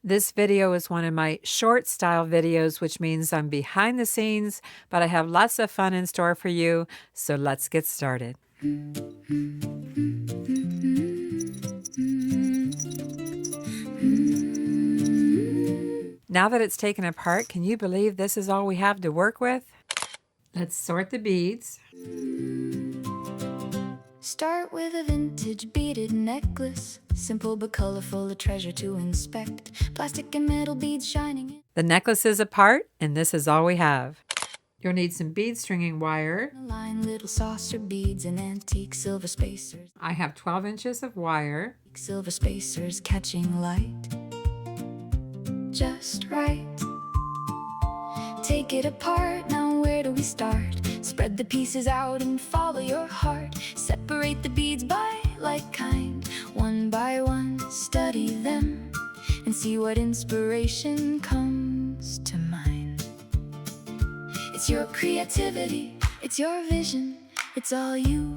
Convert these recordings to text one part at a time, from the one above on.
This video is one of my short style videos, which means I'm behind the scenes, but I have lots of fun in store for you, so let's get started. Now that it's taken apart, can you believe this is all we have to work with? Let's sort the beads. Start with a vintage beaded necklace, simple but colorful, a treasure to inspect. Plastic and metal beads shining. The necklace is apart, and this is all we have. You'll need some bead stringing wire. Line little saucer beads and antique silver spacers. I have 12 inches of wire. Silver spacers catching light. Just right. Take it apart, now where do we start? Spread the pieces out and follow your heart. Separate the beads by like kind. One by one, study them and see what inspiration comes to mind. It's your creativity, it's your vision, it's all you.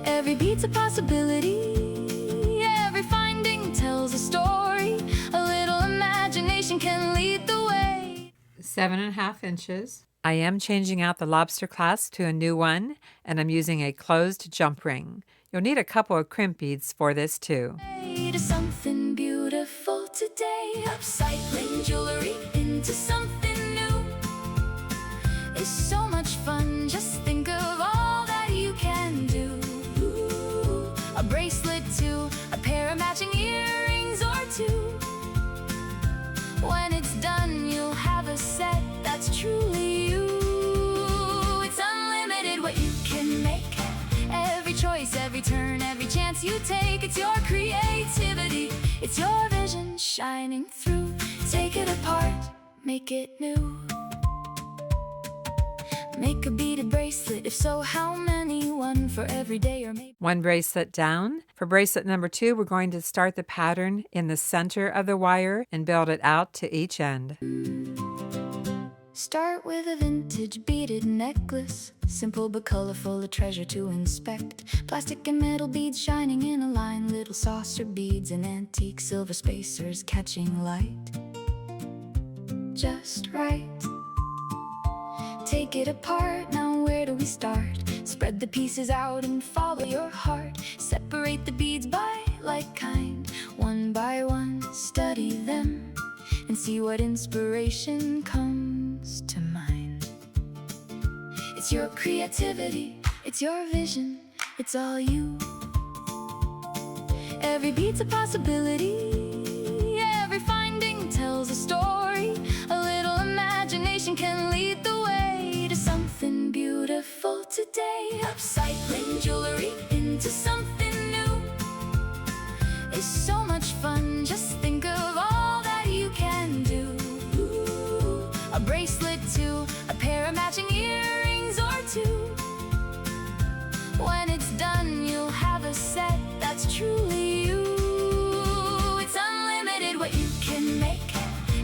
Every beat's a possibility, every finding tells a story. A little imagination can lead the way. 7.5 inches. I am changing out the lobster clasp to a new one, and I'm using a closed jump ring. You'll need a couple of crimp beads for this too. To something beautiful today, upcycling jewelry into something new. It's so much fun, just think of all that you can do. Ooh, a bracelet too, a pair of matching earrings or two. When it's done, you'll have a set that's truly you. It's unlimited what you can make. Every choice, every turn, every chance you take. It's your creativity, it's your vision shining through. Take it apart, make it new. Make a beaded bracelet, if so, how many? One for every day or maybe one bracelet down. For bracelet number 2, we're going to start the pattern in the center of the wire and build it out to each end. Start with a vintage beaded necklace, simple but colorful, a treasure to inspect. Plastic and metal beads shining in a line, little saucer beads and antique silver spacers catching light. Just right. Take it apart, now where do we start? Spread the pieces out and follow your heart. Separate the beads by like kind. One by one, study them and see what inspiration comes to mind. It's your creativity, it's your vision, it's all you. Every beat's a possibility, every finding tells a story. A little imagination can lead the way to something beautiful today. Upcycling jewelry into something new. It's so much fun, just think of all that you can do. Ooh, a bracelet too, a pair of matching earrings or two. When it's done, you'll have a set that's truly you. It's unlimited what you can make.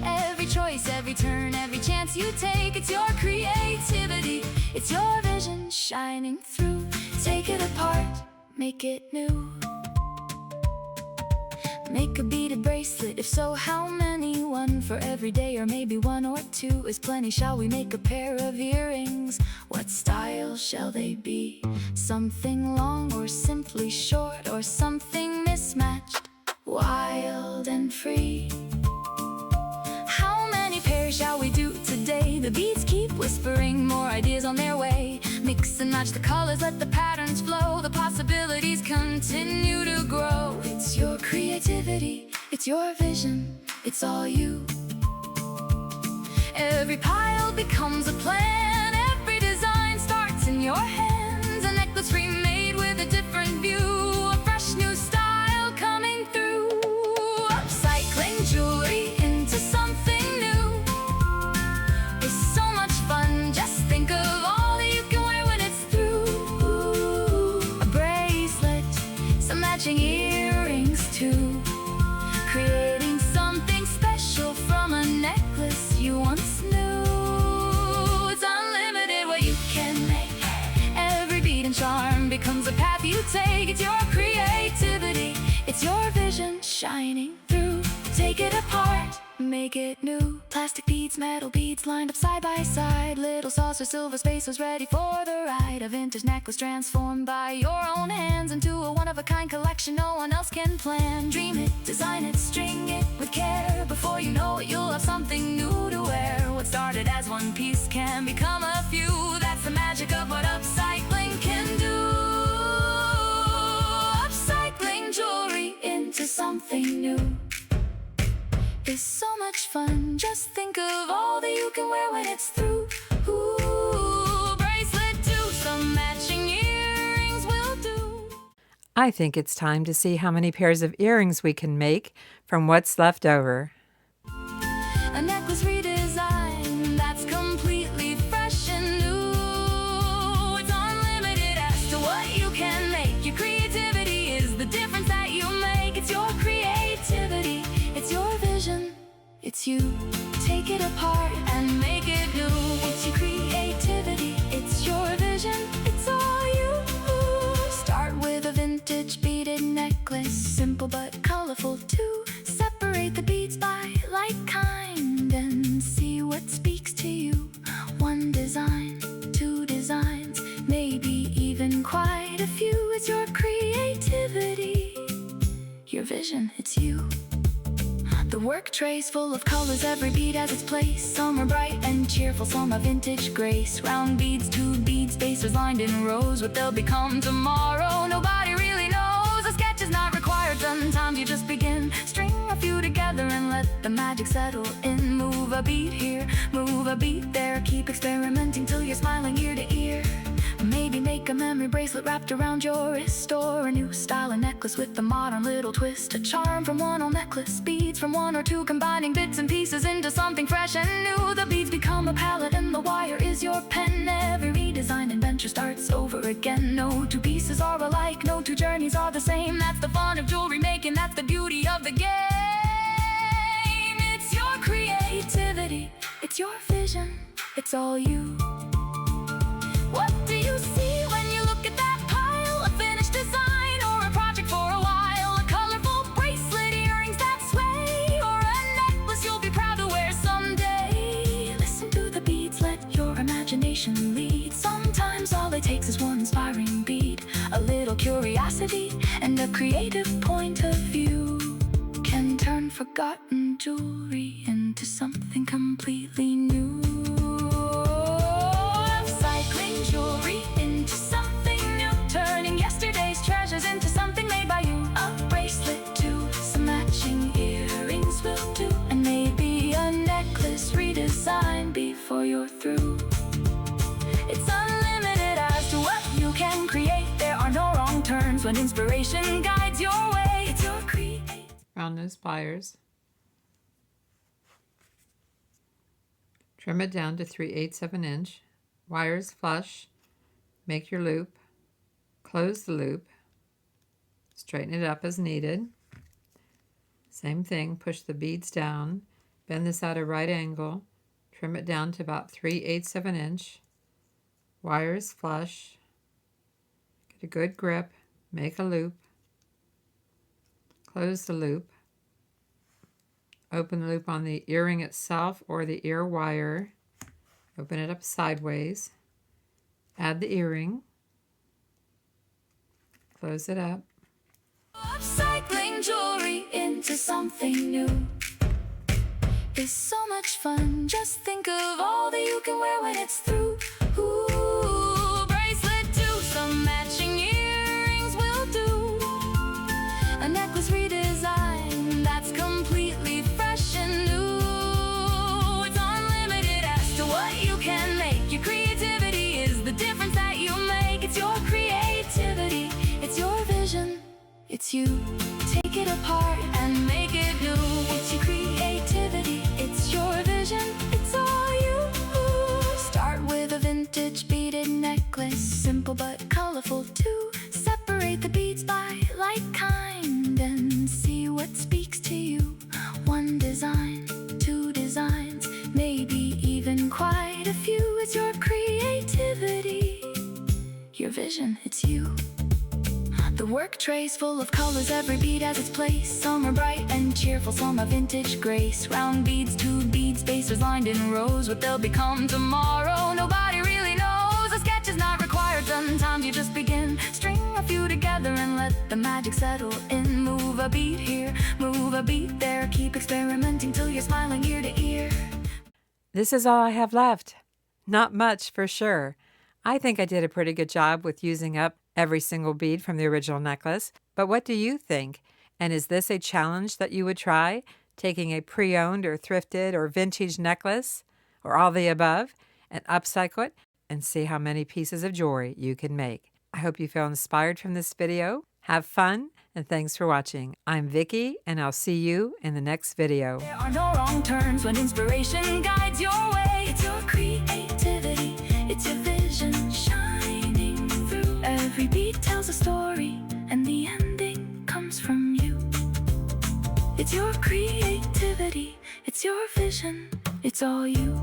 Every choice, every turn, every chance you take. It's your creativity, it's your vision shining through. Take it apart, make it new. Make a beaded bracelet, if so, how many? One for every day or maybe one or two is plenty. Shall we make a pair of earrings? What style shall they be? Something long or simply short, or something mismatched, wild and free? How many pairs shall we do today? The beads keep whispering more ideas on their way. Mix and match the colors, let the patterns flow. The possibilities continue to grow. It's your creativity, it's your vision, it's all you. Every pile becomes a plan, every design starts in your hands. A necklace remade with a different view, a fresh new style coming through. Upcycling jewelry into something new. It's so much fun, just think of all that you can wear when it's through. A bracelet, some matching earrings too. Creating something special from a necklace you once knew. It's unlimited what you can make. Every beat and charm becomes a path you take. It's your creativity, it's your vision shining through. make it new. Plastic beads, metal beads lined up side by side. Little saucer, silver spacers ready for the ride. A vintage necklace transformed by your own hands into a one-of-a-kind collection no one else can plan. Dream it, design it, string it with care. Before you know it, you'll have something new to wear. What started as one piece can become a few. That's the magic of what upcycling can do. Upcycling jewelry into something new is so much fun. Just think of all that you can wear when it's through. Ooh, bracelet too, some matching earrings will do. I think it's time to see how many pairs of earrings we can make from what's left over. A necklace redesign that's completely fresh and new. It's unlimited as to what you can make. Your creativity is the difference that you make. It's your creativity, it's your vision, it's you. Take it apart and make it new. It's your creativity, it's your vision, it's all you. Start with a vintage beaded necklace, simple but colorful too. Separate the beads by like kind and see what speaks to you. One design, two designs, maybe even quite a few. It's your creativity, your vision, it's you. The work tray's full of colors, every bead has its place. Some are bright and cheerful, some are vintage grace. Round beads, two bead spacers lined in rows. What they'll become tomorrow, nobody really knows. A sketch is not required, sometimes you just begin. String a few together and let the magic settle in. Move a bead here, move a bead there. Keep experimenting till you're smiling ear to ear. Maybe make a memory bracelet wrapped around your wrist, or a new style of necklace with a modern little twist. A charm from one old necklace, beads from one or two, combining bits and pieces into something fresh and new. The beads become a palette and the wire is your pen. Every redesigned adventure starts over again. No two pieces are alike, no two journeys are the same. That's the fun of jewelry making, that's the beauty of the game. It's your creativity, it's your vision, it's all you. What do you see when you look at that pile? A finished design or a project for a while? A colorful bracelet, earrings that sway, or a necklace you'll be proud to wear someday. Listen to the beads, let your imagination lead. Sometimes all it takes is one inspiring bead, a little curiosity, and a creative point of view can turn forgotten jewelry into something completely new. Jewelry into something new, turning yesterday's treasures into something made by you. A bracelet too, some matching earrings will do, and maybe a necklace redesign before you're through. It's unlimited as to what you can create. There are no wrong turns when inspiration guides your way. It's your create. Round nose pliers. Trim it down to 3/8 of an inch. Wires flush, make your loop, close the loop, straighten it up as needed. Same thing, push the beads down, bend this at a right angle, trim it down to about 3/8 of an inch. Wires flush, get a good grip, make a loop, close the loop, open the loop on the earring itself or the ear wire. Open it up sideways, add the earring, close it up. Upcycling jewelry into something new is so much fun. Just think of all that you can wear when it's through. Ooh, bracelet too, some matching earrings will do. A necklace redesign that's completely fresh and new. Can make your creativity is the difference that you make. It's your creativity, it's your vision, it's you. Take it apart and make it new. It's your creativity, it's your vision, it's all you. Start with a vintage beaded necklace, simple but colorful too. Separate the beads by like kind and see what speaks to you. One design, two designs, maybe even quite a few. It's your creativity, your vision, it's you. The Work trays full of colors, every bead has its place. Some are bright and cheerful, some have vintage grace. Round beads, two bead spacers lined in rows. What they'll become tomorrow, nobody really knows. A sketch is not required, sometimes you just begin. String a few together and let the magic settle in. Move a beat here, move a beat there. Keep experimenting till you're smiling ear to ear. This is all I have left. Not much, for sure. I think I did a pretty good job with using up every single bead from the original necklace. But what do you think? And is this a challenge that you would try? Taking a pre-owned or thrifted or vintage necklace, or all the above, and upcycle it and see how many pieces of jewelry you can make. I hope you feel inspired from this video. Have fun, and thanks for watching. I'm Vickie, and I'll see you in the next video. There are no wrong turns when inspiration guides your way. It's your creativity, it's your vision shining through. Every beat tells a story, and the ending comes from you. It's your creativity, it's your vision, it's all you.